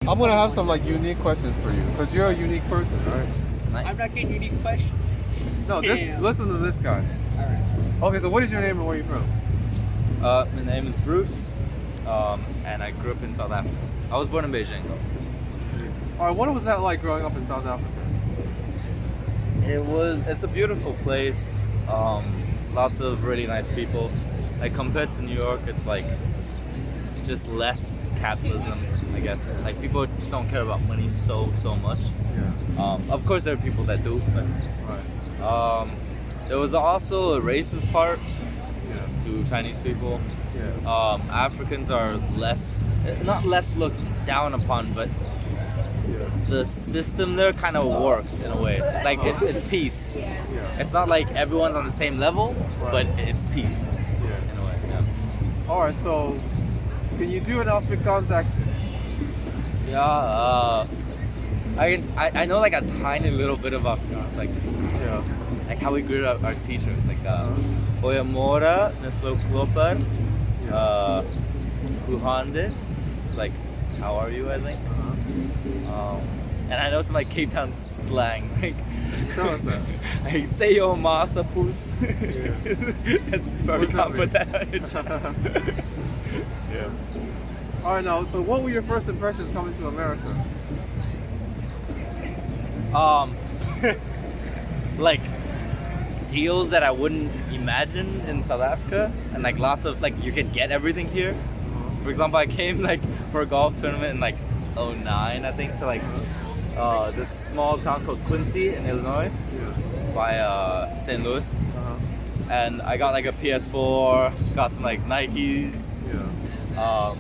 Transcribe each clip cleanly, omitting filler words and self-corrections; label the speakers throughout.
Speaker 1: I'm gonna have some like unique questions for you because you're a unique person, right?
Speaker 2: Nice.
Speaker 3: I'm not getting unique questions.
Speaker 1: No, listen to this guy.
Speaker 3: Alright.
Speaker 1: Okay, so what is your name and where are you from?
Speaker 2: My name is Bruce, and I grew up in South Africa. I was born in Beijing.
Speaker 1: All right, what was that like growing up in South Africa?
Speaker 2: It's a beautiful place. Lots of really nice people. Like compared to New York, it's like just less capitalism, I guess. Like people just don't care about money so much.
Speaker 1: Yeah.
Speaker 2: Of course, there are people that do, but
Speaker 1: Right.
Speaker 2: there was also a racist part
Speaker 1: Yeah.
Speaker 2: to Chinese people.
Speaker 1: Yeah.
Speaker 2: Africans are not less looked down upon, but
Speaker 1: Yeah.
Speaker 2: the system there kind of works in a way. Like it's peace.
Speaker 1: Yeah.
Speaker 2: It's not like everyone's on the same level, but it's peace
Speaker 1: Yeah.
Speaker 2: in a way. Yeah.
Speaker 1: All right, so can you do an Afrikaans accent?
Speaker 2: Yeah. I know like a tiny little bit of Afrikaans,
Speaker 1: Yeah.
Speaker 2: like how we grew up our teachers, like Goeiemorgen, mevrou Klopper, hoe gaan dit? It's like how are you, I think. And I know some like Cape Town slang, like
Speaker 1: Tell us that.
Speaker 2: like say yo massa poes.
Speaker 1: Yeah.
Speaker 2: That's probably
Speaker 1: What's that
Speaker 2: not
Speaker 1: mean?
Speaker 2: put that. Yeah.
Speaker 1: All right, now, so what were your first impressions coming to America?
Speaker 2: Like deals that I wouldn't imagine in South Africa, and like lots of like you can get everything here. For example, I came like for a golf tournament in like '09, I think, to like this small town called Quincy in Illinois
Speaker 1: Yeah.
Speaker 2: by St. Louis,
Speaker 1: Uh-huh.
Speaker 2: and I got like a PS4, got some like Nikes,
Speaker 1: Yeah.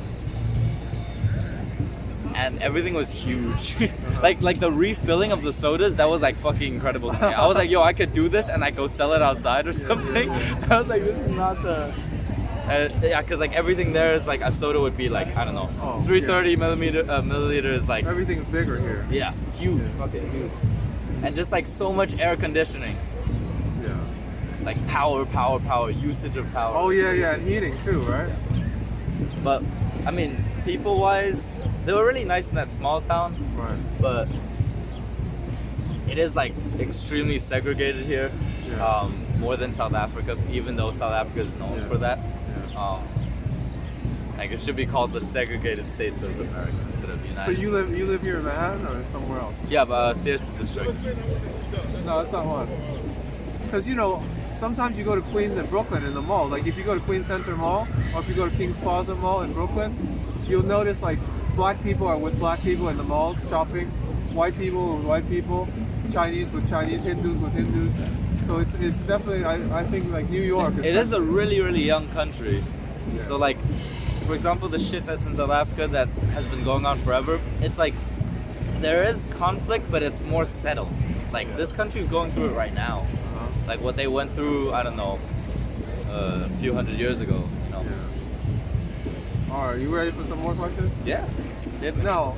Speaker 2: and everything was huge. like the refilling of the sodas, that was like fucking incredible to me. I was like, yo, I could do this and I go sell it outside or something. I was like, this is not the yeah, because like everything there is like a soda would be like, I don't know,
Speaker 1: Oh,
Speaker 2: 330 milliliters, like
Speaker 1: Everything's bigger here.
Speaker 2: yeah, huge,
Speaker 1: Yeah.
Speaker 2: fucking huge, and just like so much air conditioning,
Speaker 1: Yeah.
Speaker 2: like power, usage of power.
Speaker 1: Oh, yeah, and heating too, right?
Speaker 2: But I mean, people wise, they were really nice in that small town.
Speaker 1: Right.
Speaker 2: But it is like extremely segregated here,
Speaker 1: Yeah.
Speaker 2: more than South Africa, even though South Africa is known
Speaker 1: Yeah.
Speaker 2: for that.
Speaker 1: Yeah.
Speaker 2: Like it should be called the segregated states of America instead of United.
Speaker 1: So you live here in Manhattan or somewhere else?
Speaker 2: Yeah, but Theater District.
Speaker 1: No, it's not one. Because sometimes you go to Queens and Brooklyn in the mall. Like if you go to Queens Center Mall or if you go to Kings Plaza Mall in Brooklyn, you'll notice like black people are with black people in the malls shopping, white people with white people, Chinese with Chinese, Hindus with Hindus. So it's definitely I think like New York.
Speaker 2: It is a really young country.
Speaker 1: Yeah.
Speaker 2: So like, for example, the shit that's in South Africa that has been going on forever, it's like there is conflict, but it's more settled. Like this country's going through it right now.
Speaker 1: Uh-huh.
Speaker 2: Like what they went through, I don't know, a few hundred years ago. You know.
Speaker 1: Yeah. All right, you ready for some more questions?
Speaker 2: Yeah. Definitely.
Speaker 1: Now,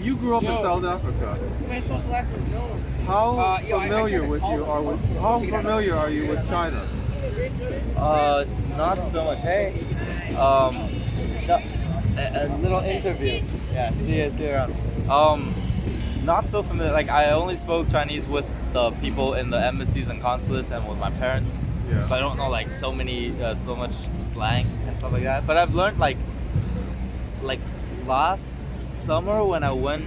Speaker 1: you grew up in
Speaker 3: Yo.
Speaker 1: South Africa.
Speaker 3: Am I supposed to last with no?
Speaker 1: How
Speaker 3: Yo, I
Speaker 1: familiar
Speaker 3: tried to
Speaker 1: with
Speaker 3: call
Speaker 1: you
Speaker 3: this
Speaker 1: are
Speaker 3: phone.
Speaker 1: with how familiar are you with China?
Speaker 2: Not so much. Hey, no, a little interview. Yeah, see you around. Not so familiar. Like I only spoke Chinese with the people in the embassies and consulates and with my parents.
Speaker 1: Yeah.
Speaker 2: So I don't know like so much slang and stuff like that. But I've learned like last summer when I went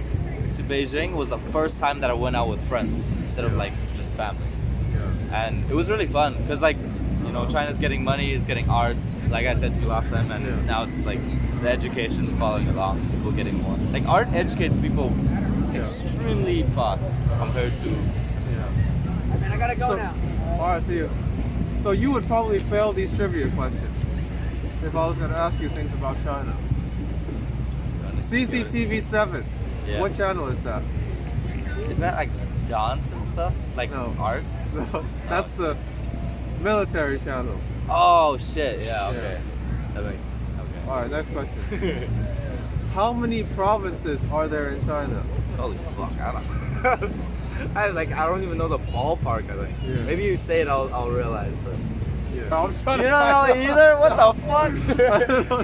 Speaker 2: to Beijing was the first time that I went out with friends instead of like just family.
Speaker 1: Yeah.
Speaker 2: And it was really fun because like China's getting money, it's getting art, like I said to you last time, and
Speaker 1: Yeah.
Speaker 2: now it's like the education's following along, people getting more. Like art educates people extremely fast compared to
Speaker 1: Yeah.
Speaker 3: I mean, I gotta go
Speaker 1: So-
Speaker 3: now.
Speaker 1: All right, see you. So you would probably fail these trivia questions if I was going to ask you things about China. CCTV 7.
Speaker 2: Yeah.
Speaker 1: What channel is that?
Speaker 2: Isn't that like dance and stuff? Like
Speaker 1: No.
Speaker 2: arts?
Speaker 1: No, that's the military channel.
Speaker 2: Oh shit, yeah, okay.
Speaker 1: Yeah.
Speaker 2: That makes okay.
Speaker 1: All right, next question. How many provinces are there in China?
Speaker 2: Holy fuck, I don't I don't even know the ballpark, I think.
Speaker 1: Yeah.
Speaker 2: Maybe you say it, I'll realize, but
Speaker 1: Yeah. I'm trying
Speaker 2: You
Speaker 1: to
Speaker 2: don't know
Speaker 1: find
Speaker 2: either? What the fuck?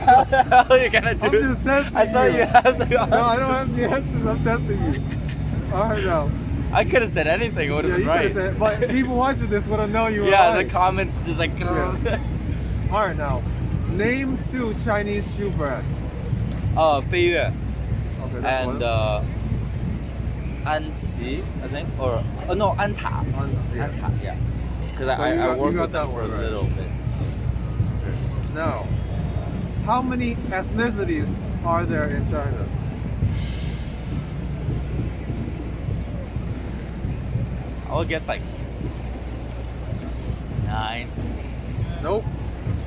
Speaker 2: How the hell are you gonna do
Speaker 1: I'm just testing
Speaker 2: I thought you had the
Speaker 1: No, I don't have the answers. I'm testing you. Alright now.
Speaker 2: I could have said anything. It would have
Speaker 1: Yeah, you
Speaker 2: been
Speaker 1: could
Speaker 2: right.
Speaker 1: have said, but people watching this would have known you were
Speaker 2: Yeah,
Speaker 1: right.
Speaker 2: the comments just like.
Speaker 1: Yeah. Alright now. Name 2 Chinese shoe brands.
Speaker 2: 飞跃
Speaker 1: Okay, that's
Speaker 2: and
Speaker 1: one.
Speaker 2: 安琪, I think, or no, 安踏.
Speaker 1: Yes.
Speaker 2: 安踏, yeah. Because
Speaker 1: So
Speaker 2: I
Speaker 1: you
Speaker 2: worked
Speaker 1: got
Speaker 2: with them
Speaker 1: that
Speaker 2: for
Speaker 1: one
Speaker 2: a
Speaker 1: right.
Speaker 2: little bit.
Speaker 1: Now, how many ethnicities are there in China?
Speaker 2: I would guess like 9.
Speaker 1: Nope.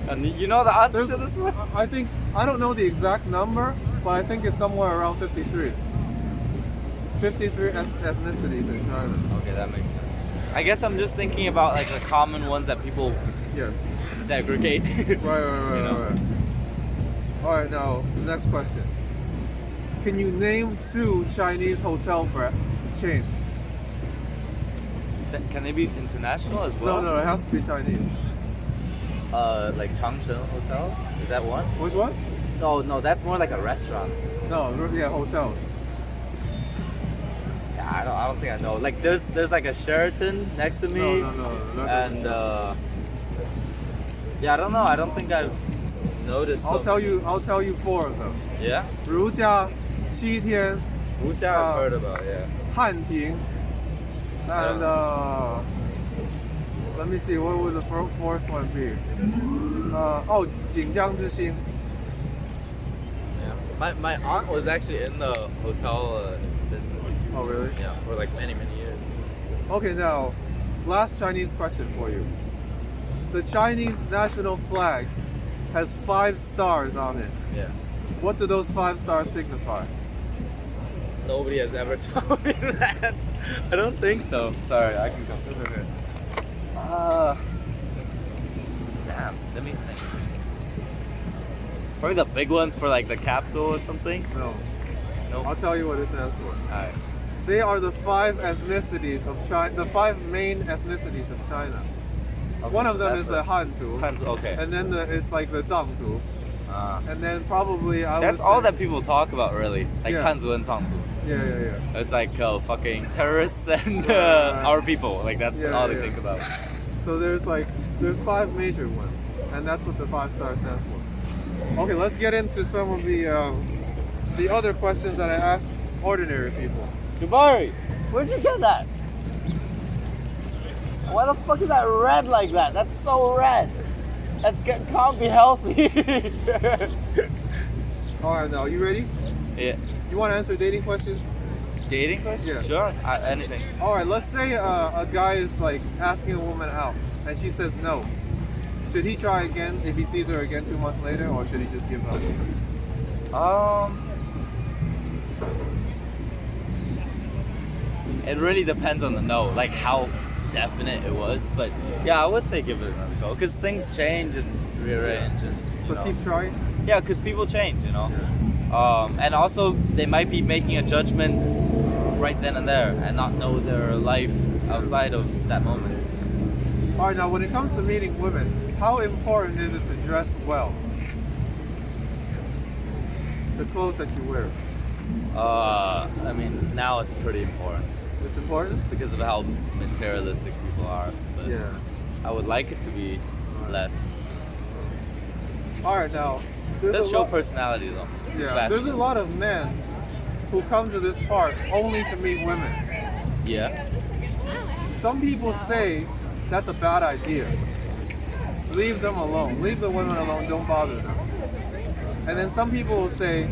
Speaker 2: And you know the answer
Speaker 1: There's,
Speaker 2: to this one?
Speaker 1: I don't know the exact number, but I think it's somewhere around 53. 53 ethnicities in China.
Speaker 2: Okay, that makes sense. I guess I'm just thinking about like the common ones that people
Speaker 1: Yes.
Speaker 2: segregate.
Speaker 1: Right.
Speaker 2: You know?
Speaker 1: Right. Alright, now, the next question. Can you name 2 Chinese hotel chains?
Speaker 2: Can they be international as well?
Speaker 1: No, it has to be Chinese.
Speaker 2: Like Changcheng Hotel? Is that one?
Speaker 1: Which one?
Speaker 2: No, that's more like a restaurant.
Speaker 1: No, yeah, hotels.
Speaker 2: Yeah, I don't think I know. Like there's like a Sheraton next to me.
Speaker 1: No.
Speaker 2: And yeah, I don't know. I don't think I've noticed.
Speaker 1: I'll tell you 4 of them.
Speaker 2: Yeah.
Speaker 1: 如家, 7天,
Speaker 2: Wujiang I've heard about. Yeah.
Speaker 1: 汉庭, and let me see, what would the 4th one be? Jinjiang Zixin.
Speaker 2: Yeah. My aunt was actually in the hotel business.
Speaker 1: Oh, really?
Speaker 2: Yeah, for like many years.
Speaker 1: Okay, now, last Chinese question for you. The Chinese national flag has 5 stars on it.
Speaker 2: Yeah.
Speaker 1: What do those 5 stars signify?
Speaker 2: Nobody has ever told me that. I don't think so. Sorry, I can go. Damn, let me think. Probably the big ones for like the capital or something.
Speaker 1: No.
Speaker 2: Nope.
Speaker 1: I'll tell you what it stands for.
Speaker 2: Alright.
Speaker 1: They are the 5 ethnicities of China, the 5 main ethnicities of China.
Speaker 2: Okay,
Speaker 1: One of
Speaker 2: so
Speaker 1: them
Speaker 2: that's
Speaker 1: is the Hanzhu,
Speaker 2: Hanzhu, okay.
Speaker 1: and then it's like the Zhangzhu, and then probably I would
Speaker 2: That's all
Speaker 1: say-
Speaker 2: that people talk about, really. Like
Speaker 1: Yeah.
Speaker 2: Hanzhu and Cangzhu.
Speaker 1: Yeah.
Speaker 2: It's like fucking terrorists and
Speaker 1: Right.
Speaker 2: our people. Like that's
Speaker 1: Yeah,
Speaker 2: all they
Speaker 1: yeah.
Speaker 2: think about.
Speaker 1: So there's 5 major ones, and that's what the 5 stars stand for. Okay, let's get into some of the other questions that I asked ordinary people.
Speaker 2: Jabari, where'd you get that? Why the fuck is that red like that? That's so red. That can't be healthy.
Speaker 1: All right, now you ready?
Speaker 2: Yeah.
Speaker 1: You want to answer dating questions?
Speaker 2: Dating question?
Speaker 1: Yeah.
Speaker 2: Sure. Anything.
Speaker 1: All right, let's say a guy is like asking a woman out, and she says no. Should he try again if he sees her again 2 months later, or should he just give up?
Speaker 2: It really depends on the no, like how definite it was. But yeah, I would say give it another go because things change and rearrange and.
Speaker 1: So keep trying.
Speaker 2: Yeah, because people change, you know. And also they might be making a judgment right then and there and not know their life outside of that moment.
Speaker 1: All right, now when it comes to meeting women, how important is it to dress well? The clothes that you wear.
Speaker 2: I mean, now it's pretty important
Speaker 1: It's important?
Speaker 2: just because of how materialistic people are. But
Speaker 1: Yeah.
Speaker 2: I would like it to be less.
Speaker 1: All right, now.
Speaker 2: Let's show personality though. It's
Speaker 1: Yeah,
Speaker 2: fashion.
Speaker 1: there's a lot of men who come to this park only to meet women.
Speaker 2: Yeah.
Speaker 1: Some people say that's a bad idea. Leave them alone. Leave the women alone. Don't bother them. And then some people will say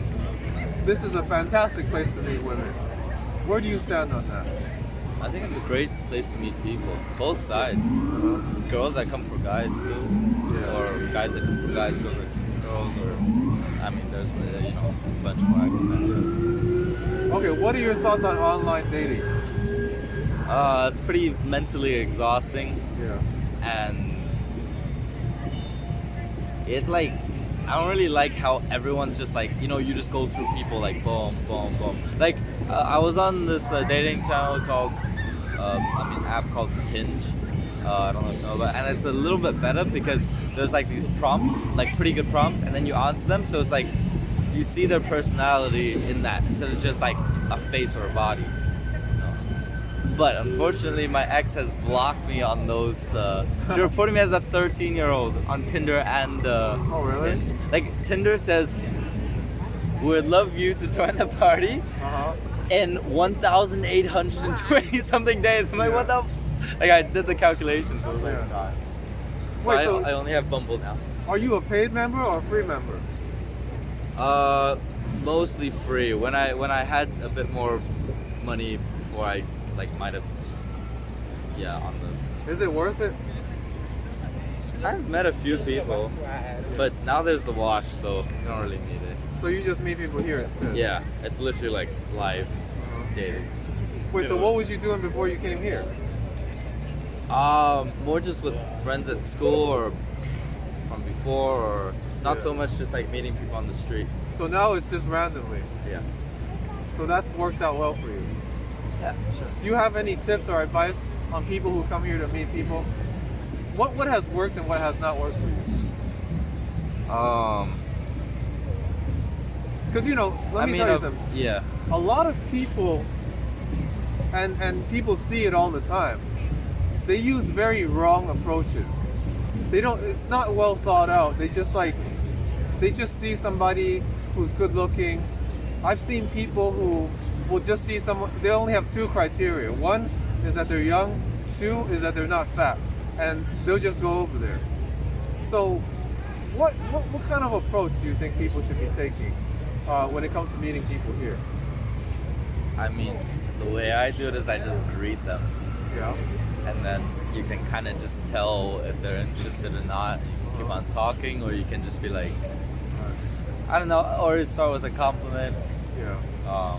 Speaker 1: this is a fantastic place to meet women. Where do you stand on that?
Speaker 2: I think it's a great place to meet people. Both sides. Girls that come for guys too.
Speaker 1: Yeah.
Speaker 2: Or guys that come for guys go to girls. Or I mean, there's a bunch more I can mention.
Speaker 1: Okay, what are your thoughts on online dating?
Speaker 2: It's pretty mentally exhausting.
Speaker 1: Yeah.
Speaker 2: And it's like I don't really like how everyone's just like you just go through people like boom boom boom like I was on this dating channel called app called Hinge I don't know if you know, but and it's a little bit better because there's like these prompts, like pretty good prompts, and then you answer them, so it's like you see their personality in that instead of just like a face or a body. But unfortunately, my ex has blocked me on those. She reported me as a 13-year-old on Tinder and.
Speaker 1: Oh really?
Speaker 2: Like Tinder says, we would love you to join the party in 1,820 something days. I'm like, what the? Like I did the calculations. So I was like, God. So
Speaker 1: Wait, so
Speaker 2: I only have Bumble now.
Speaker 1: are you a paid member or a free member?
Speaker 2: Mostly free. When I had a bit more money before, I like might have. Yeah, on this.
Speaker 1: Is it worth it?
Speaker 2: I've met a few people, but now there's the wash, so you don't really need it.
Speaker 1: So you just meet people here instead?
Speaker 2: Yeah, it's literally like live dating.
Speaker 1: Wait, so what was you doing before you came here?
Speaker 2: More just with friends at school or from before, or not so much just like meeting people on the street.
Speaker 1: So now it's just randomly.
Speaker 2: Yeah.
Speaker 1: So that's worked out well for you.
Speaker 2: Yeah, sure.
Speaker 1: Do you have any tips or advice on people who come here to meet people? What has worked and what has not worked for you? Because let me tell you something.
Speaker 2: Yeah.
Speaker 1: A lot of people, and people see it all the time. They use very wrong approaches. They don't. It's not well thought out. They just see somebody who's good looking. I've seen people who will just see someone. They only have two criteria. One is that they're young. Two is that they're not fat, and they'll just go over there. So, what kind of approach do you think people should be taking when it comes to meeting people here?
Speaker 2: I mean, the way I do it is I just greet them.
Speaker 1: Yeah.
Speaker 2: And then you can kind of just tell if they're interested or not. You can keep on talking, or you can just be like, I don't know, or start with a compliment.
Speaker 1: Yeah.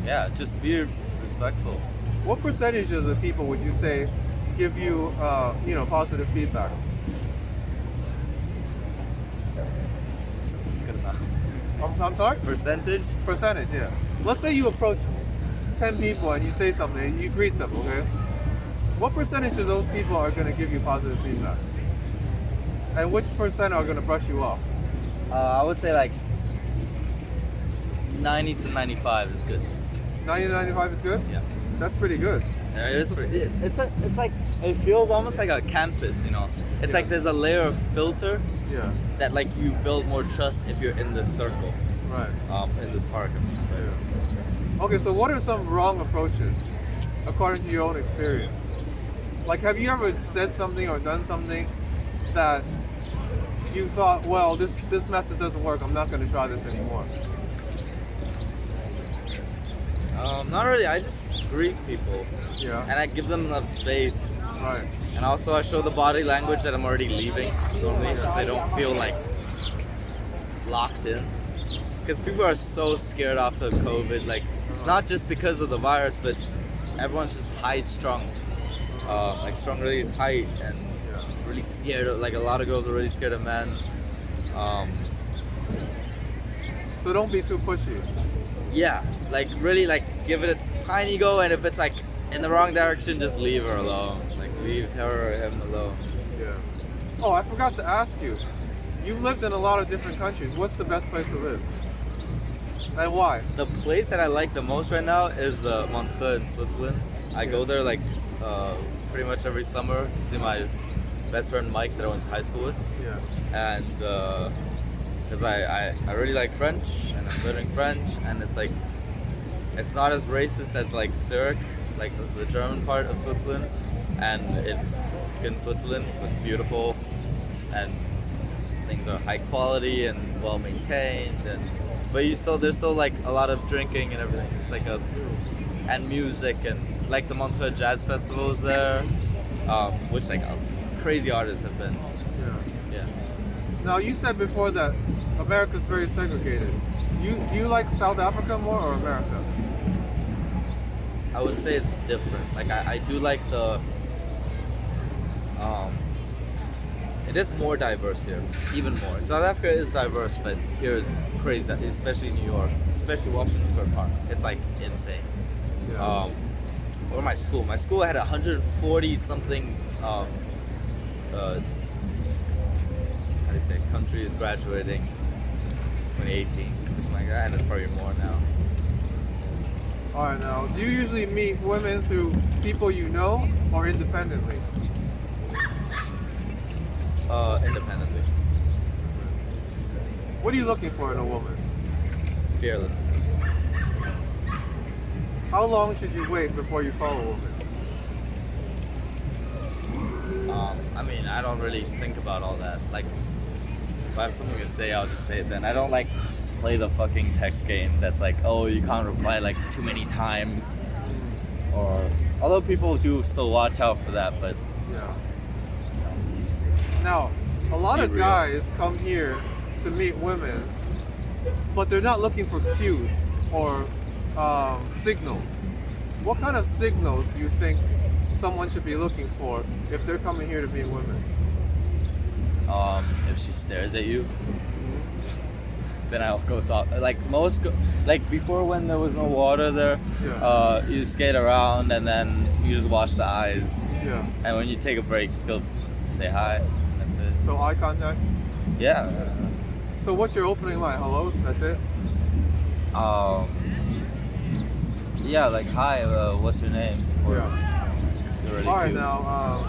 Speaker 2: Yeah, just be respectful.
Speaker 1: What percentage of the people would you say give you, positive feedback?
Speaker 2: Good enough.
Speaker 1: I'm sorry?
Speaker 2: Percentage?
Speaker 1: Percentage, yeah. Let's say you approach 10 people and you say something and you greet them, okay? What percentage of those people are going to give you positive feedback? And which percent are going to brush you off?
Speaker 2: I would say like 90 to 95 is good.
Speaker 1: 90 to 95 is good?
Speaker 2: Yeah.
Speaker 1: That's pretty good.
Speaker 2: Yeah, it is pretty. It's like it feels almost like a campus, It's
Speaker 1: Yeah.
Speaker 2: like there's a layer of filter
Speaker 1: Yeah.
Speaker 2: that like you build more trust if you're in this circle,
Speaker 1: Right.
Speaker 2: in this park.
Speaker 1: Yeah. Okay, so what are some wrong approaches according to your own experience? Like, have you ever said something or done something that you thought, well, this method doesn't work, I'm not going to try this anymore?
Speaker 2: Not really. I just greet people,
Speaker 1: Yeah.
Speaker 2: and I give them enough space.
Speaker 1: Right.
Speaker 2: And also, I show the body language that I'm already leaving normally, so they don't feel like locked in. Because people are so scared after COVID, like not just because of the virus, but everyone's just high-strung, like strung really tight and really scared. Like a lot of girls are really scared of men.
Speaker 1: So don't be too pushy.
Speaker 2: Yeah, like really, like give it a tiny go, and if it's like in the wrong direction, just leave her alone. Like leave her or him alone.
Speaker 1: Yeah. Oh, I forgot to ask you. You've lived in a lot of different countries. What's the best place to live? And why?
Speaker 2: The place that I like the most right now is Montreux in Switzerland. I go there like pretty much every summer to see my best friend Mike that I went to high school with.
Speaker 1: Yeah.
Speaker 2: And because I really like French and I'm learning French, and it's like it's not as racist as like Zurich, like the German part of Switzerland, and it's in Switzerland, so it's beautiful and things are high quality and well maintained, but there's still like a lot of drinking and everything. It's like and music, and like the Montreux Jazz Festival is there, which like crazy artists have been. Yeah.
Speaker 1: Now, you said before that America's very segregated. Do you like South Africa more or America?
Speaker 2: I would say it's different. Like I do like the it is more diverse here, even more. South Africa is diverse, but here is crazy, especially New York, especially Washington Square Park. It's like insane.
Speaker 1: Yeah.
Speaker 2: or my school. My school had 140 something. How do you say? Countries graduating 2018, something like that, and it's probably more now.
Speaker 1: Alright, now, do you usually meet women through people you know or independently?
Speaker 2: Independently.
Speaker 1: What are you looking for in a woman?
Speaker 2: Fearless.
Speaker 1: How long should you wait before you follow a woman?
Speaker 2: I mean, I don't really think about all that. Like, if I have something to say, I'll just say it then. I don't like play the fucking text games that's like, oh, you can't reply like too many times. Or, although people do still watch out for that, but
Speaker 1: Yeah. Now, a lot
Speaker 2: be
Speaker 1: of
Speaker 2: real.
Speaker 1: guys come here to meet women, but they're not looking for cues or signals. What kind of signals do you think someone should be looking for if they're coming here to meet women?
Speaker 2: if she stares at you, then I'll go talk. Like like before when there was no water there,
Speaker 1: Yeah.
Speaker 2: you skate around and then you just watch the eyes.
Speaker 1: Yeah.
Speaker 2: And when you take a break, just go say hi. That's it.
Speaker 1: So eye contact.
Speaker 2: Yeah.
Speaker 1: So what's your opening line? Hello? That's it?
Speaker 2: Yeah, like hi. What's your name? Or,
Speaker 1: Yeah.
Speaker 2: You're really
Speaker 1: Alright,
Speaker 2: cute.
Speaker 1: now,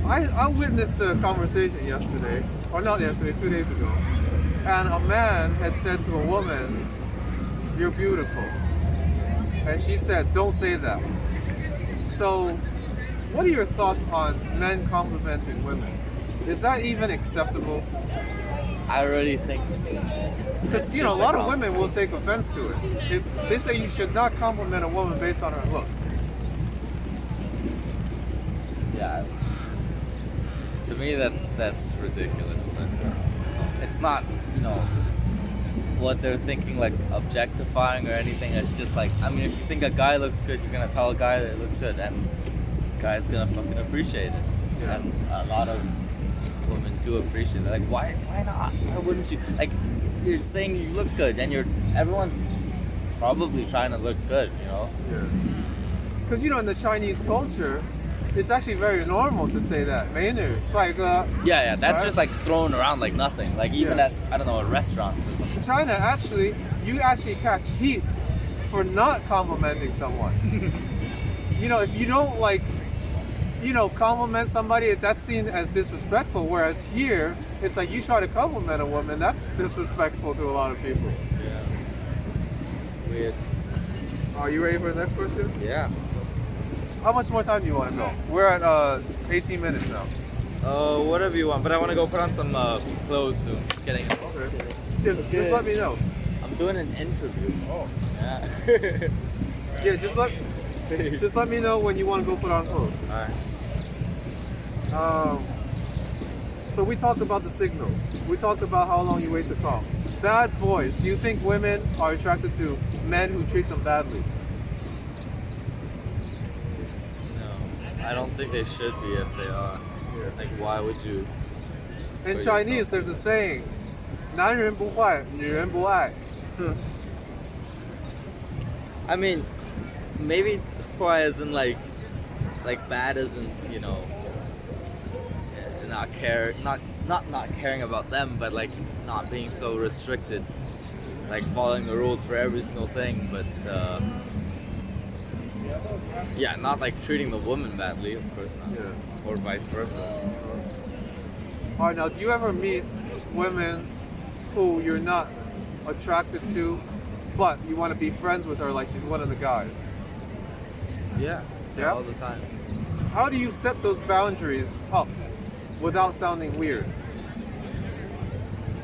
Speaker 1: I witnessed a conversation yesterday, or not yesterday, 2 days ago, and a man had said to a woman, "You're beautiful," and she said, "Don't say that." So, what are your thoughts on men complimenting women? Is that even acceptable?
Speaker 2: I really think.
Speaker 1: Because a lot of women will take offense to it. They say you should not compliment a woman based on her looks.
Speaker 2: Yeah. To me, that's ridiculous. But it's not, what they're thinking, like objectifying or anything. It's just like, I mean, if you think a guy looks good, you're gonna tell a guy that it looks good, and the guy's gonna fucking appreciate it.
Speaker 1: Yeah.
Speaker 2: And a lot of women do appreciate it. Like, why not? Why wouldn't you? Like, you're saying you look good, and everyone's probably trying to look good,
Speaker 1: Yeah. Because in the Chinese culture, it's actually very normal to say that. 美女,帅哥.
Speaker 2: Yeah, that's
Speaker 1: Right?
Speaker 2: just like thrown around like nothing. Like even
Speaker 1: Yeah.
Speaker 2: at, I don't know, a restaurant or something.
Speaker 1: In China, actually, you actually catch heat for not complimenting someone. If you don't compliment somebody, that's seen as disrespectful. Whereas here, it's like you try to compliment a woman, that's disrespectful to a lot of people.
Speaker 2: Yeah. It's weird.
Speaker 1: Are you ready for the next question?
Speaker 2: Yeah.
Speaker 1: How much more time do you want to go? We're at 18 minutes now.
Speaker 2: Whatever you want, but I want to go put on some clothes soon. Just getting it.
Speaker 1: Okay. Just let me know.
Speaker 2: I'm doing an interview.
Speaker 1: Oh.
Speaker 2: Yeah.
Speaker 1: Yeah, just let me know when you want to go put on clothes.
Speaker 2: Alright.
Speaker 1: So we talked about the signals. We talked about how long you wait to call. Bad boys. Do you think women are attracted to men who treat them badly?
Speaker 2: No, I don't think they should be if they are. Like, why would you?
Speaker 1: In
Speaker 2: For
Speaker 1: Chinese,
Speaker 2: yourself.
Speaker 1: there's a saying, 男人不坏，女人不爱.
Speaker 2: I mean, maybe why isn't like bad isn't not caring about them, but like not being so restricted, like following the rules for every single thing, but yeah, not like treating the woman badly, of course not,
Speaker 1: Yeah.
Speaker 2: or vice versa.
Speaker 1: Alright, now do you ever meet women who you're not attracted to, but you want to be friends with her like she's one of the guys?
Speaker 2: Yeah,
Speaker 1: Yeah?
Speaker 2: all the time.
Speaker 1: How do you set those boundaries up without sounding weird?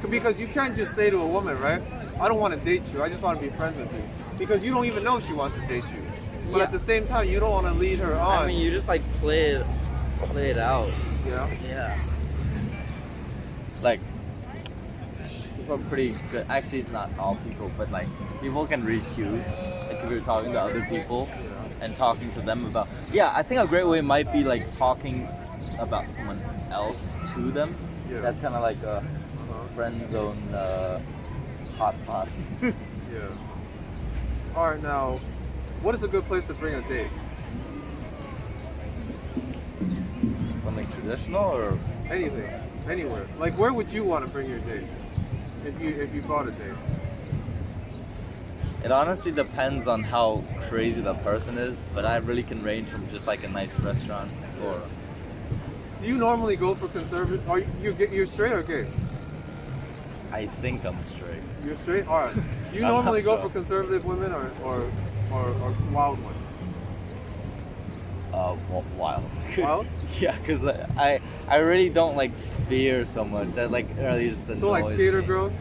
Speaker 1: Because you can't just say to a woman, right? I don't want to date you, I just want to be friends with you. Because you don't even know she wants to date you. But
Speaker 2: Yeah.
Speaker 1: at the same time, you don't want to lead her on.
Speaker 2: I mean, you just like play it out.
Speaker 1: Yeah.
Speaker 2: Yeah. Like, people are pretty good. Actually, not all people, but like, people can read cues. Like, if you're talking to other people and talking to them about. Yeah, I think a great way might be like talking about someone else to them.
Speaker 1: Yeah.
Speaker 2: That's kind of like a friend zone hot pot.
Speaker 1: Yeah. Alright, now, What is a good place to bring a date?
Speaker 2: Something traditional or
Speaker 1: Anything, anywhere. Like, where would you want to bring your date if you brought a date?
Speaker 2: it honestly depends on how crazy the person is, but I really can range from just like a nice restaurant or
Speaker 1: Do you normally go for conservative? Are you're straight or gay?
Speaker 2: I think I'm straight.
Speaker 1: You're straight. All right. Do you
Speaker 2: I'm
Speaker 1: normally
Speaker 2: not
Speaker 1: go
Speaker 2: sure.
Speaker 1: for conservative women or wild ones?
Speaker 2: Wild.
Speaker 1: Wild?
Speaker 2: Yeah, because I really don't like fear so much. That like really just
Speaker 1: So like
Speaker 2: annoys
Speaker 1: skater
Speaker 2: me.
Speaker 1: girls?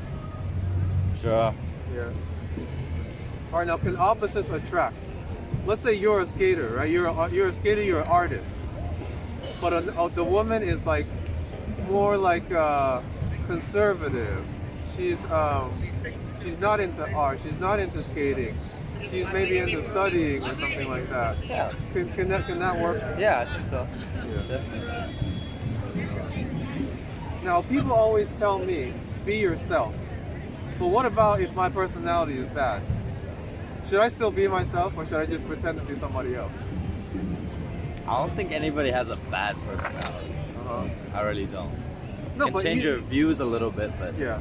Speaker 2: Sure.
Speaker 1: Yeah. All right. Now, can opposites attract? Let's say you're a skater, right? You're a skater. You're an artist, but the woman is like more like conservative. She's not into art. She's not into skating. She's maybe into studying or something like that.
Speaker 2: Yeah.
Speaker 1: Can that work?
Speaker 2: Yeah, I think so.
Speaker 1: Yeah.
Speaker 2: Definitely.
Speaker 1: Now, people always tell me, be yourself. But what about if my personality is bad? Should I still be myself or should I just pretend to be somebody else?
Speaker 2: I don't think anybody has a bad personality.
Speaker 1: Uh-huh.
Speaker 2: I really don't.
Speaker 1: No,
Speaker 2: Can
Speaker 1: but
Speaker 2: change your views a little bit, but
Speaker 1: yeah.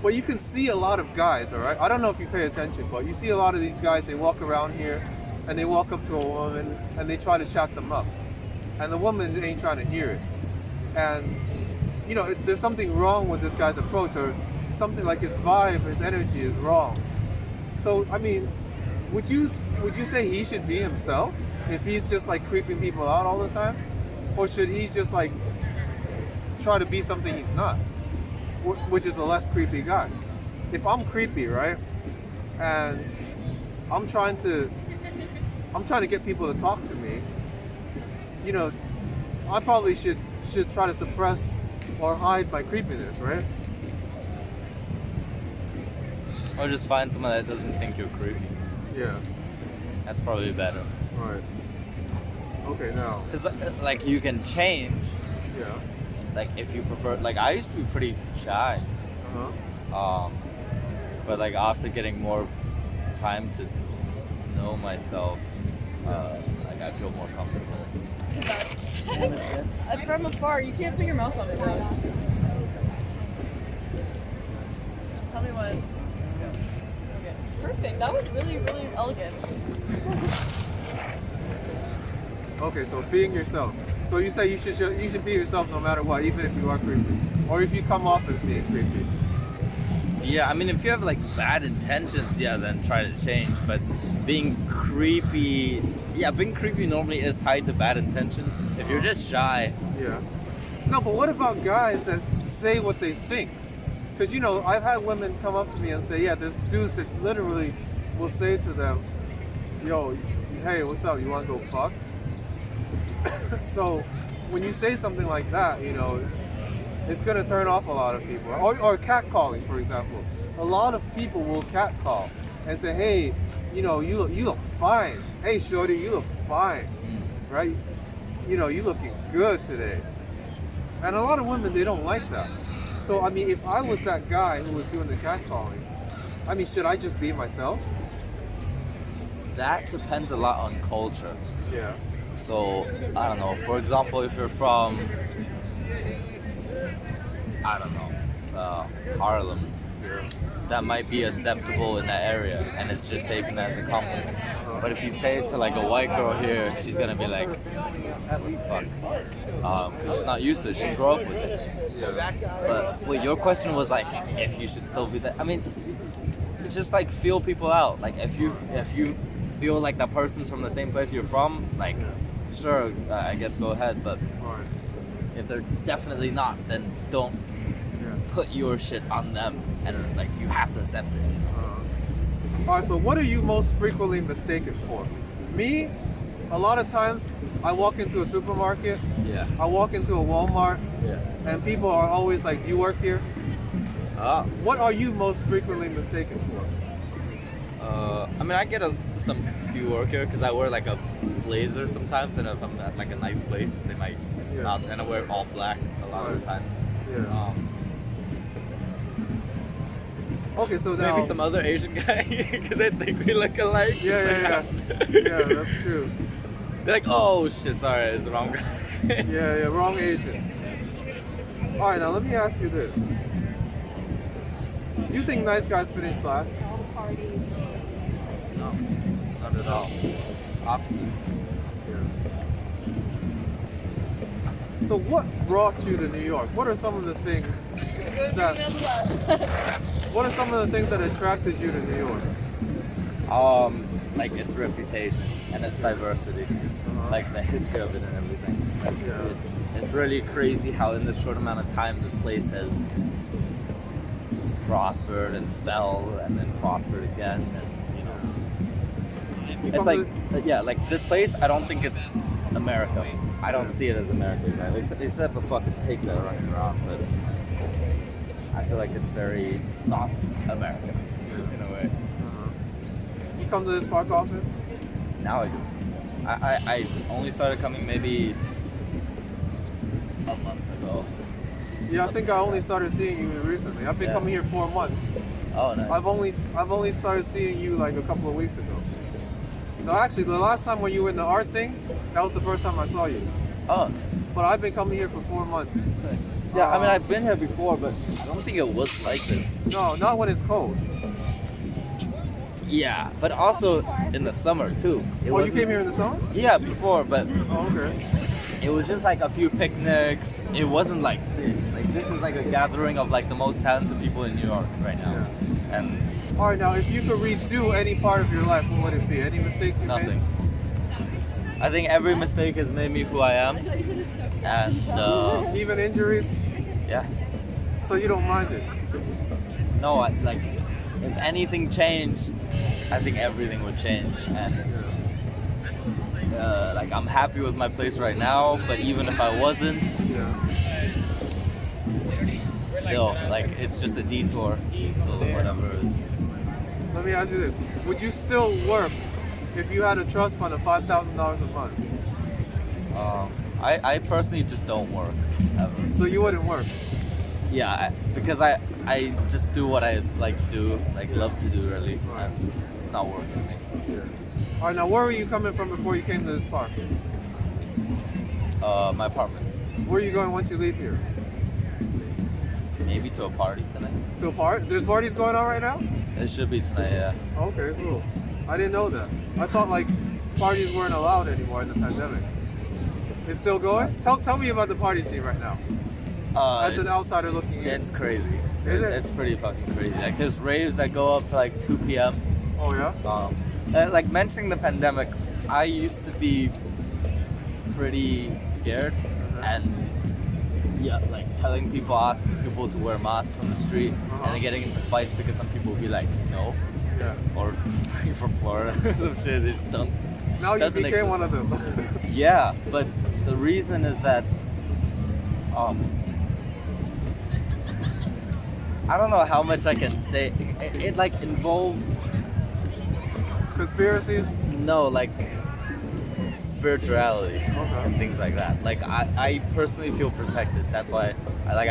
Speaker 1: But you can see a lot of guys, all right? I don't know if you pay attention, but you see a lot of these guys, they walk around here and they walk up to a woman and they try to chat them up. And the woman ain't trying to hear it. And, you know, there's something wrong with this guy's approach or something like his vibe, his energy is wrong. So, I mean, would you say he should be himself if he's just like creeping people out all the time? Or should he just like try to be something he's not? Which is a less creepy guy. If I'm creepy, right, and I'm trying to get people to talk to me, you know, I probably should try to suppress or hide my creepiness, right?
Speaker 2: or just find someone that doesn't think you're creepy.
Speaker 1: Yeah.
Speaker 2: That's probably better.
Speaker 1: Right. Okay. Now.
Speaker 2: Cause like you can change.
Speaker 1: Yeah.
Speaker 2: Like if you prefer, like I used to be pretty shy.
Speaker 1: Uh-huh.
Speaker 2: But like after getting more time to know myself, like I feel more comfortable.
Speaker 4: From afar, you can't put your mouth on it though. Tell me when. Okay. Perfect. That was really, really elegant.
Speaker 1: Okay. So being yourself. So you say you should be yourself no matter what, even if you are creepy, or if you come off as being creepy.
Speaker 2: Yeah, I mean if you have like bad intentions, yeah, then try to change. But being creepy normally is tied to bad intentions. If you're just shy,
Speaker 1: Yeah. No, but what about guys that say what they think? Because, you know, I've had women come up to me and say, yeah, there's dudes that literally will say to them, yo, hey, what's up? You want to go fuck? So when you say something like that, you know, it's going to turn off a lot of people. Or catcalling, for example. A lot of people will catcall and say, hey, you know, you look fine. Hey, shorty, you look fine, right? You know, you looking good today. And a lot of women, they don't like that. So, I mean, if I was that guy who was doing the catcalling, I mean, should I just be myself?
Speaker 2: that depends a lot on culture.
Speaker 1: Yeah.
Speaker 2: So, I don't know, for example, if you're from, I don't know, Harlem, that might be acceptable in that area, and it's just taken as a compliment. But if you say it to like a white girl here, she's gonna be like, what the fuck? 'Cause she's not used to it, she grew up with it. But wait, your question was like, if you should still be that. I mean, just like feel people out. Like if you feel like that person's from the same place you're from, like, sure, I guess go ahead. But
Speaker 1: Alright.
Speaker 2: if they're definitely not, then don't
Speaker 1: Yeah.
Speaker 2: put your shit on them, and like you have to accept it.
Speaker 1: Alright, so what are you most frequently mistaken for? Me, a lot of times, I walk into a supermarket,
Speaker 2: Yeah.
Speaker 1: I walk into a Walmart,
Speaker 2: Yeah.
Speaker 1: and people are always like, do you work here?
Speaker 2: Ah.
Speaker 1: What are you most frequently mistaken for?
Speaker 2: I mean, I get some do you work here because I wear like a blazer sometimes, and if I'm at like a nice place, they might.
Speaker 1: Yeah.
Speaker 2: And I wear all black a lot of the
Speaker 1: Right.
Speaker 2: times.
Speaker 1: Yeah. Okay, so now
Speaker 2: Maybe some other Asian guy because they think we look alike. just
Speaker 1: Yeah,
Speaker 2: like
Speaker 1: yeah,
Speaker 2: how-
Speaker 1: yeah, that's true.
Speaker 2: They're like, oh shit, sorry, it's the wrong guy.
Speaker 1: Yeah, wrong Asian. All right, now let me ask you this: do you think nice guys finish last?
Speaker 4: All the parties.
Speaker 2: No, not at all. Opposite.
Speaker 1: So what brought you to New York? What are some of the things that What are some of the things that attracted you to New York?
Speaker 2: Like its reputation and its diversity, like the history of it and everything. Like
Speaker 1: Yeah.
Speaker 2: it's really crazy how in this short amount of time this place has just prospered and fell and then prospered again, and you know,
Speaker 1: You
Speaker 2: it's
Speaker 1: come
Speaker 2: like like this place. I don't think it's America. I don't see it as America, right? Except the fucking pigs that are running around, but I feel like it's very not America in a way.
Speaker 1: You come to this park often?
Speaker 2: Now I do. I only started coming maybe a month ago.
Speaker 1: Yeah, I think I only started seeing you recently. I've been
Speaker 2: Yeah.
Speaker 1: coming here 4 months.
Speaker 2: Oh, nice.
Speaker 1: I've only started seeing you like a couple of weeks ago. No, actually, the last time when you were in the art thing, that was the first time I saw you.
Speaker 2: Oh,
Speaker 1: But I've been coming here for 4 months.
Speaker 2: nice. Yeah, I mean I've been here before, but I don't think it was like this.
Speaker 1: No, not when it's cold.
Speaker 2: Yeah, but also in the summer too.
Speaker 1: You came here in the summer?
Speaker 2: Yeah, before, but
Speaker 1: Oh, okay.
Speaker 2: it was just like a few picnics. It wasn't like this. Like this is like a gathering of like the most talented people in New York right now, and
Speaker 1: All right, now if you could redo any part of your life, what would it be? Any mistakes you
Speaker 2: nothing. I think every mistake has made me who I am, and
Speaker 1: made? Even injuries?
Speaker 2: yeah.
Speaker 1: So you don't mind it?
Speaker 2: No, like if anything changed, I think everything would change, and like I'm happy with my place right now. But even if I wasn't,
Speaker 1: Yeah.
Speaker 2: still like it's just a detour to whatever it is.
Speaker 1: Let me ask you this. Would you still work if you had a trust fund of $5,000 a month?
Speaker 2: I personally just don't work ever.
Speaker 1: So you wouldn't work?
Speaker 2: Yeah, because I just do what I like to do, like love to do really, and it's not work to me.
Speaker 1: All right, now where were you coming from before you came to this park?
Speaker 2: My apartment,
Speaker 1: Where are you going once you leave here?
Speaker 2: maybe to a party tonight.
Speaker 1: To a party? There's parties going on right now?
Speaker 2: It should be tonight, yeah.
Speaker 1: Okay, cool. I didn't know that. I thought like parties weren't allowed anymore in the pandemic. It's still going? Tell me about the party scene right now. As an
Speaker 2: It's-
Speaker 1: outsider looking in.
Speaker 2: It's crazy.
Speaker 1: Is it?
Speaker 2: It's pretty fucking crazy. Like there's raves that go up to like 2 p.m.
Speaker 1: Oh yeah?
Speaker 2: And, like mentioning the pandemic, I used to be pretty scared and like telling people, asking people to wear masks on the street, and then getting into fights because some people would be like, no,
Speaker 1: Yeah.
Speaker 2: or from Florida, some shit. They just don't.
Speaker 1: Now you
Speaker 2: doesn't
Speaker 1: became
Speaker 2: exist.
Speaker 1: one of them.
Speaker 2: Yeah, but the reason is that I don't know how much I can say. It like involves
Speaker 1: Conspiracies?
Speaker 2: no like spirituality
Speaker 1: Okay.
Speaker 2: and things like that. Like I personally feel protected. That's why I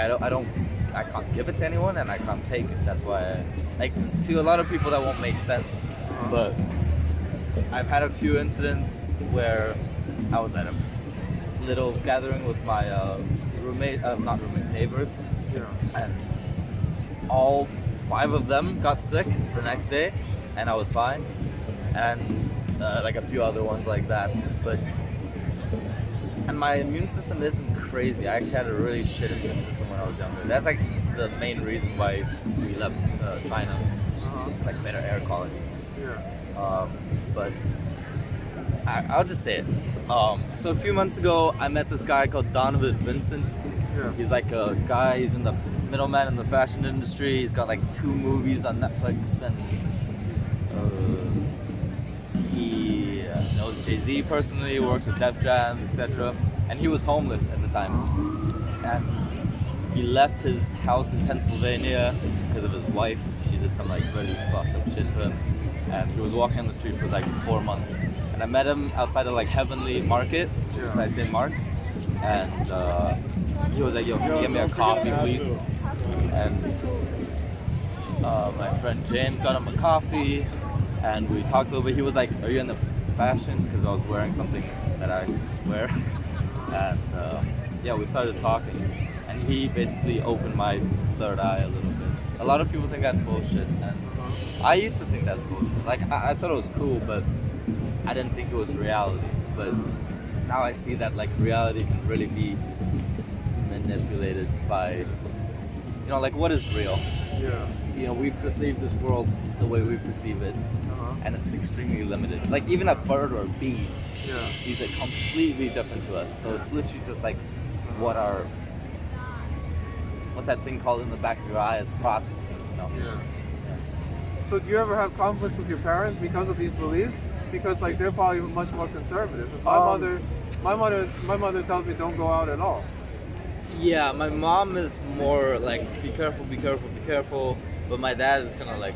Speaker 2: can't give it to anyone and I can't take it. That's why like to a lot of people that won't make sense. But I've had a few incidents where I was at a little gathering with my neighbors,
Speaker 1: Yeah.
Speaker 2: and all 5 of them got sick the next day, and I was fine, and like a few other ones like that. And my immune system isn't crazy. I actually had a really shit immune system when I was younger. That's like the main reason why we left China. It's like better air quality.
Speaker 1: Yeah.
Speaker 2: But I'll just say it. So a few months ago, I met this guy called Donovan Vincent.
Speaker 1: Yeah.
Speaker 2: He's like a guy, he's in the middleman in the fashion industry. He's got like 2 movies on Netflix, and he knows Jay-Z personally, works with Def Jam, etc. And he was homeless at the time. And he left his house in Pennsylvania because of his wife. She did some like really fucked up shit to him. And he was walking on the street for like 4 months. And I met him outside of like Heavenly Market,
Speaker 1: Yeah.
Speaker 2: I say Marks. And he was like, yo, can you get me a coffee, please? And My friend James got him a coffee, and we talked a little bit. He was like, "Are you into fashion?" Because I was wearing something that I wear, and yeah, we started talking, and he basically opened my third eye a little bit. A lot of people think that's bullshit, and I used to think that's bullshit. Like I thought it was cool, but I didn't think it was reality. But now I see that like reality can really be manipulated by, you know, like what is real?
Speaker 1: Yeah.
Speaker 2: You know, we perceive this world the way we perceive it, and it's extremely limited. Like even a bird or a bee sees it completely different to us. So it's literally just like what our, what's that thing called in the back of your eye is processing, you know?
Speaker 1: Yeah. So do you ever have conflicts with your parents because of these beliefs? Because like they're probably much more conservative. 'Cause my mother tells me don't go out at all.
Speaker 2: Yeah, my mom is more like be careful, be careful, be careful. But my dad is kind of like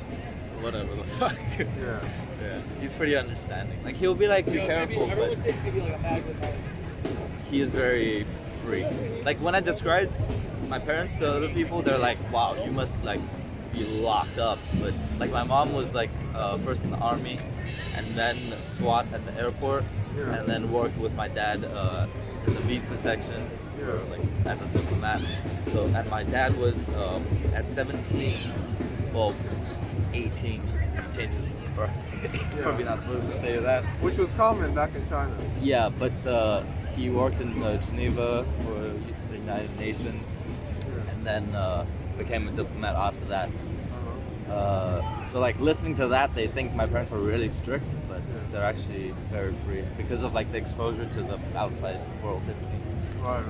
Speaker 2: whatever the fuck.
Speaker 1: Yeah.
Speaker 2: Yeah. He's pretty understanding. Like he'll be like be careful,
Speaker 3: Everyone
Speaker 2: but
Speaker 3: would say it's gonna be like a magnet.
Speaker 2: he is very free. Like when I describe my parents to other people, they're like, "Wow, you must like be locked up." But like my mom was like first in the army, and then SWAT at the airport, and then worked with my dad in the visa section for like as a diplomat. So and my dad was at 17, well 18, he changed his birthday. Probably not supposed to say that.
Speaker 1: Which was common back in China.
Speaker 2: Yeah, but he worked in Geneva for the United Nations, and then became a diplomat after that. So like listening to that, they think my parents are really strict, but they're actually very free because of like the exposure to the outside world.
Speaker 1: Right.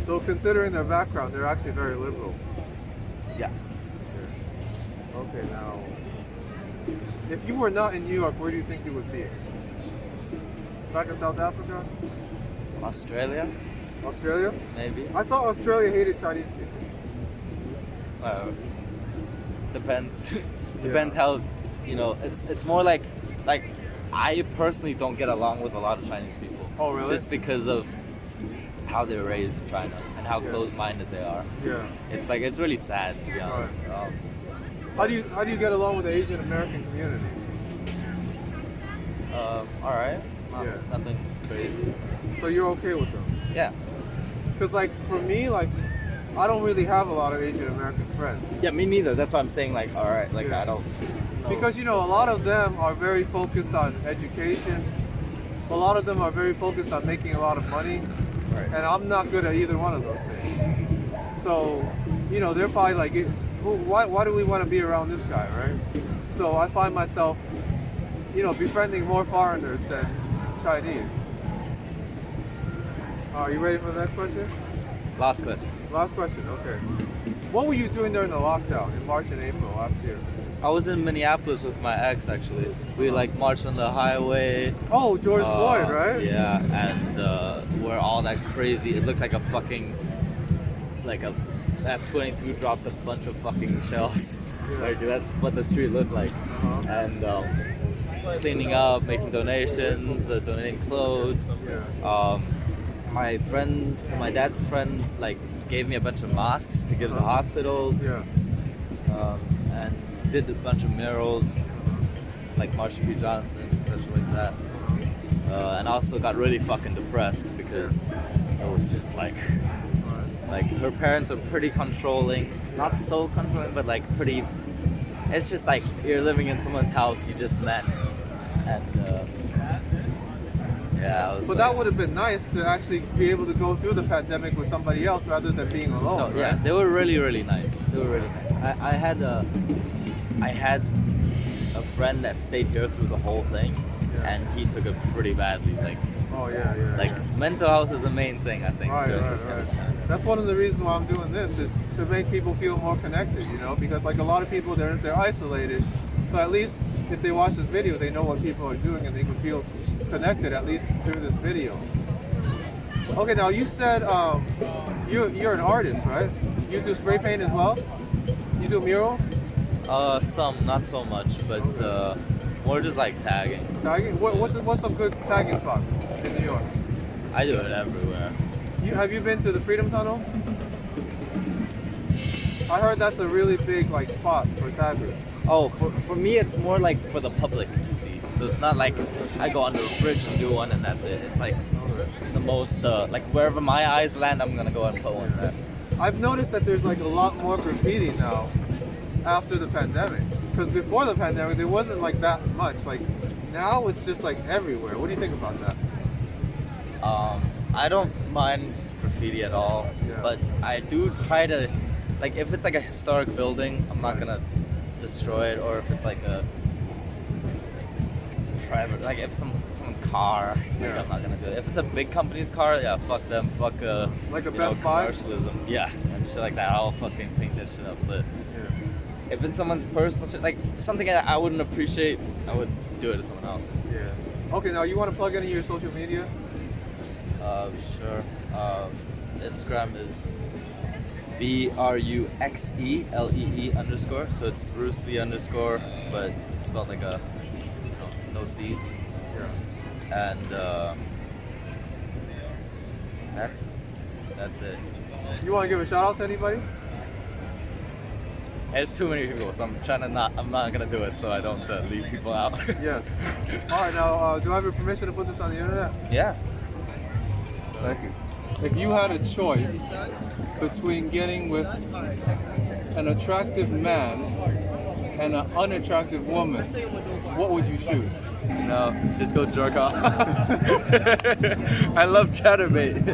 Speaker 1: So considering their background, they're actually very liberal.
Speaker 2: Yeah.
Speaker 1: Okay, now, if you were not in New York, where do you think you would be? Back in South Africa?
Speaker 2: Australia,
Speaker 1: Australia?
Speaker 2: maybe.
Speaker 1: I thought Australia hated Chinese people.
Speaker 2: Depends. Depends how, you know. It's more like I personally don't get along with a lot of Chinese people.
Speaker 1: Oh, really?
Speaker 2: Just because of how they're raised in China and how closed-minded they are.
Speaker 1: Yeah.
Speaker 2: It's like it's really sad to be honest.
Speaker 1: How do you get along with the Asian American community?
Speaker 2: All right. Nothing crazy.
Speaker 1: So you're okay with them?
Speaker 2: Yeah.
Speaker 1: Because like for me, like I don't really have a lot of Asian American friends.
Speaker 2: Yeah, me neither. That's why I'm saying like, all right, like I don't.
Speaker 1: Because you know, a lot of them are very focused on education. A lot of them are very focused on making a lot of money, and I'm not good at either one of those things. So, you know, they're probably like, why do we want to be around this guy, right? So I find myself, you know, befriending more foreigners than Chinese. Are you ready for the next question?
Speaker 2: Last question.
Speaker 1: Last question, okay. What were you doing during the lockdown in March and April last year?
Speaker 2: I was in Minneapolis with my ex actually. We like marched on the highway.
Speaker 1: Oh, George Floyd, right?
Speaker 2: Yeah, and where all that crazy, it looked like a fucking, like a F-22 dropped a bunch of fucking shells. Like that's what the street looked like. And cleaning up, making donations, donating clothes. My dad's friend like gave me a bunch of masks to give to hospitals. And did a bunch of murals, like Marsha P. Johnson, such like that. And also got really fucking depressed because it was just like her parents are pretty controlling, not so controlling, but like pretty. It's just like you're living in someone's house you just met, and
Speaker 1: But that would have been nice to actually be able to go through the pandemic with somebody else rather than being alone.
Speaker 2: Yeah, they were really nice. They were really nice. I had a friend that stayed here through the whole thing, and he took it pretty badly. Like, mental health is the main thing, I think.
Speaker 1: Right. That's one of the reasons why I'm doing this is to make people feel more connected, you know, because like a lot of people they're isolated. So at least if they watch this video, they know what people are doing and they can feel connected at least through this video. Okay, now you said you're an artist, right? You do spray paint as well? You do murals?
Speaker 2: Some, not so much, but more just like tagging.
Speaker 1: Tagging? What's some good tagging spots in New York?
Speaker 2: I do it everywhere.
Speaker 1: Have you been to the Freedom Tunnel? I heard that's a really big like spot for taggers.
Speaker 2: Oh, for me, it's more like for the public to see. So it's not like I go under a bridge and do one and that's it. It's like the most, like wherever my eyes land, I'm gonna go and put one there.
Speaker 1: I've noticed that there's like a lot more graffiti now after the pandemic. Because before the pandemic, there wasn't like that much. Like now, it's just like everywhere. What do you think about that?
Speaker 2: I don't mind graffiti at all,
Speaker 1: Yeah.
Speaker 2: but I do try to, like if it's like a historic building, I'm not gonna destroy it, or if it's like a private, like if someone's car, like,
Speaker 1: Yeah.
Speaker 2: I'm not gonna do it. If it's a big company's car, yeah, fuck them, fuck
Speaker 1: Like a
Speaker 2: you know,
Speaker 1: Best Buy?
Speaker 2: commercialism, yeah, and shit like that. I'll fucking paint that shit up. But if it's someone's personal shit, like something that I wouldn't appreciate, I would do it to someone else.
Speaker 1: Yeah. Okay, now you want to plug any of your social media?
Speaker 2: Sure. Instagram is BRUXELEE_. So it's Bruce Lee _, but it's spelled like a, no C's.
Speaker 1: Yeah.
Speaker 2: And that's it.
Speaker 1: You want to give a shout out to anybody?
Speaker 2: There's too many people, so I'm not gonna do it, so I don't leave people out.
Speaker 1: Yes. All right, now do I have your permission to put this on the internet?
Speaker 2: Yeah.
Speaker 1: Thank you. If you had a choice between getting with an attractive man and an unattractive woman, what would you choose?
Speaker 2: No, just go jerk off. I love chatterbait.